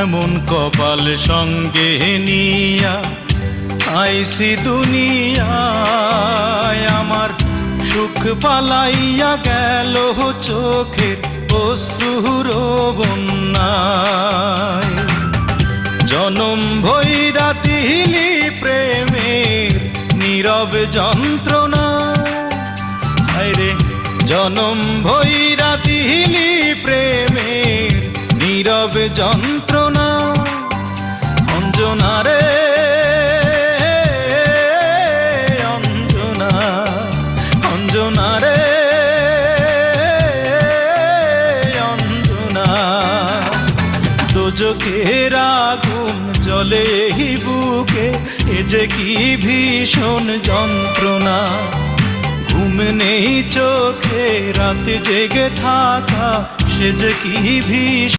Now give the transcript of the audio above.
এমন কপাল সঙ্গে নিয়া আইসি দুনিয়ায়, আমার সুখ পালাইয়া গেল চোখের অশ্রুর বন্যায়। জনম ভৈরা দিলি প্রেমের নীরব যন্ত্রণা, হায়রে জনম ভৈরা দিলি প্রেমের নীরব যন্ত্রণা। অঞ্জনা রে অঞ্জনা, অঞ্জনা রে অঞ্জনা, দোজখের আগুন জ্বলে এই বুকে, এ যে কি ভীষণ যন্ত্রণা। ঘুম নেই চোখে রাতে জেগে থাকা, সে যে কি ভীষণ